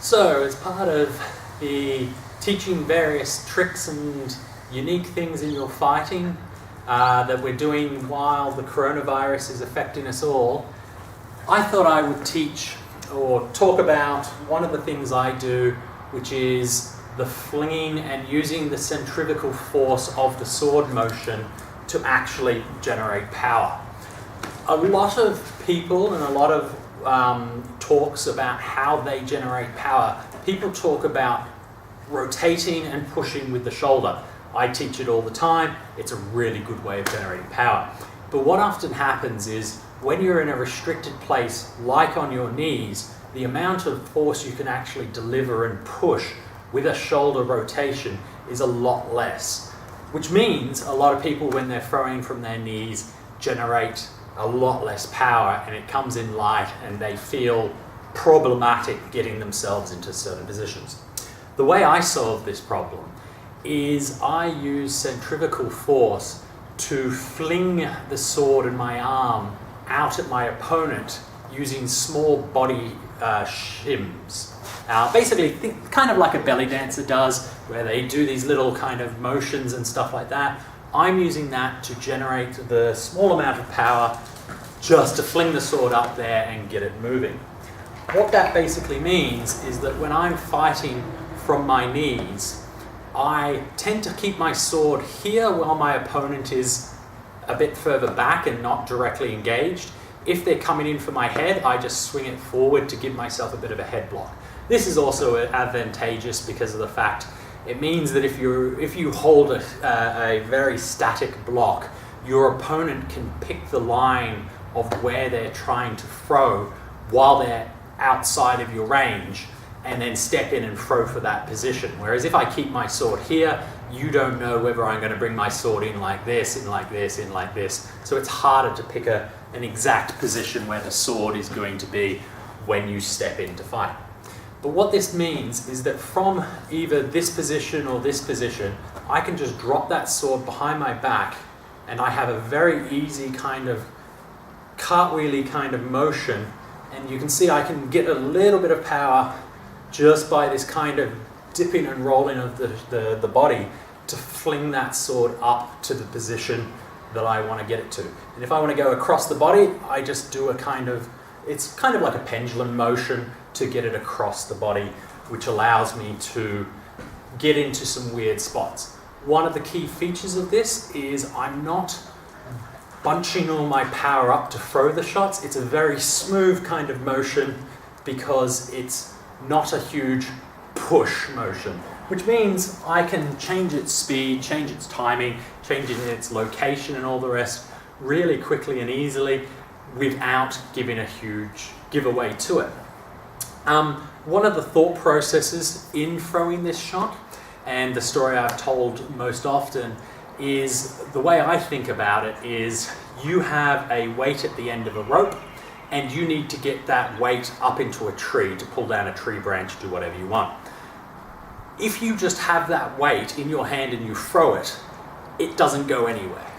So, as part of the teaching various tricks and unique things in your fighting that we're doing while the coronavirus is affecting us all, I thought I would teach or talk about one of the things I do, which is the flinging and using the centrifugal force of the sword motion to actually generate power. A lot of people and a lot of talks about how they generate power. People talk about rotating and pushing with the shoulder. I teach it all the time. It's a really good way of generating power. But what often happens is when you're in a restricted place, like on your knees, the amount of force you can actually deliver and push with a shoulder rotation is a lot less, which means a lot of people, when they're throwing from their knees, generate a lot less power, and it comes in light and they feel problematic getting themselves into certain positions. The way I solve this problem is I use centrifugal force to fling the sword in my arm out at my opponent using small body shims. Basically, think kind of like a belly dancer does, where they do these little kind of motions and stuff like that. I'm using that to generate the small amount of power just to fling the sword up there and get it moving. What that basically means is that when I'm fighting from my knees, I tend to keep my sword here while my opponent is a bit further back and not directly engaged. If they're coming in for my head, I just swing it forward to give myself a bit of a head block. This is also advantageous because of the fact it means that if you hold a very static block, your opponent can pick the line of where they're trying to throw while they're outside of your range, and then step in and throw for that position. Whereas if I keep my sword here, you don't know whether I'm going to bring my sword in like this, in like this, in like this. So it's harder to pick an exact position where the sword is going to be when you step in to fight. But what this means is that from either this position or this position, I can just drop that sword behind my back, and I have a very easy kind of cartwheely kind of motion, and you can see I can get a little bit of power just by this kind of dipping and rolling of the body to fling that sword up to the position that I want to get it to. And if I want to go across the body, I just do it's kind of like a pendulum motion to get it across the body, which allows me to get into some weird spots. One of the key features of this is I'm not bunching all my power up to throw the shots. It's a very smooth kind of motion because it's not a huge push motion, which means I can change its speed, change its timing, change its location and all the rest really quickly and easily without giving a huge giveaway to it. One of the thought processes in throwing this shot, and the story I've told most often, is the way I think about it is you have a weight at the end of a rope, and you need to get that weight up into a tree to pull down a tree branch, do whatever you want. If you just have that weight in your hand and you throw it, it doesn't go anywhere.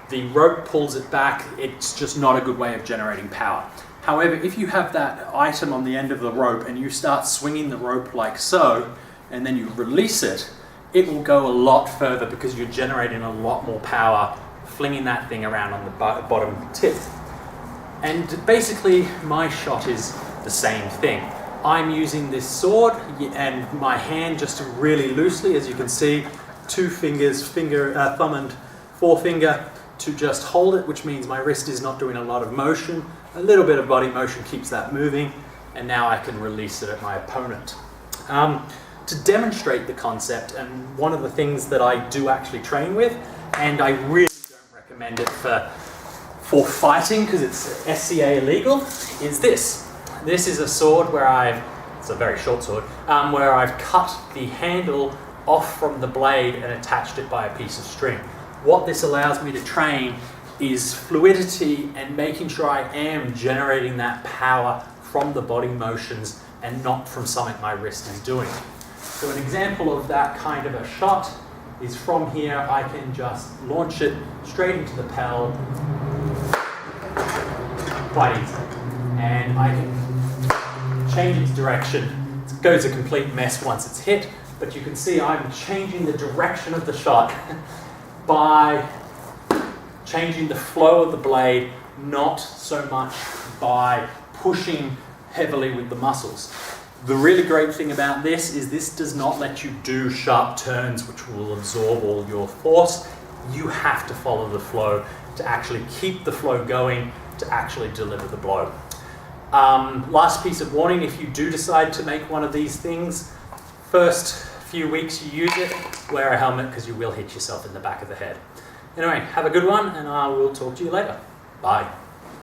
The rope pulls it back. It's just not a good way of generating power. However, if you have that item on the end of the rope and you start swinging the rope like so, and then you release it, it will go a lot further because you're generating a lot more power flinging that thing around on the bottom tip. And basically, my shot is the same thing. I'm using this sword and my hand just really loosely, as you can see, two fingers, thumb and forefinger, to just hold it, which means my wrist is not doing a lot of motion. A little bit of body motion keeps that moving, and now I can release it at my opponent. To demonstrate the concept, and one of the things that I do actually train with, and I really don't recommend it for fighting because it's SCA illegal, is this. This is a sword where it's a very short sword, where I've cut the handle off from the blade and attached it by a piece of string. What this allows me to train is fluidity and making sure I am generating that power from the body motions and not from something my wrist is doing. So an example of that kind of a shot is from here. I can just launch it straight into the pel quite easily. And I can change its direction. It's goes a complete mess once it's hit, but you can see I'm changing the direction of the shot by changing the flow of the blade, not so much by pushing heavily with the muscles. The really great thing about this is this does not let you do sharp turns which will absorb all your force. You have to follow the flow to actually keep the flow going, to actually deliver the blow. Last piece of warning, if you do decide to make one of these things, first few weeks you use it, wear a helmet because you will hit yourself in the back of the head. Anyway, have a good one and I will talk to you later. Bye.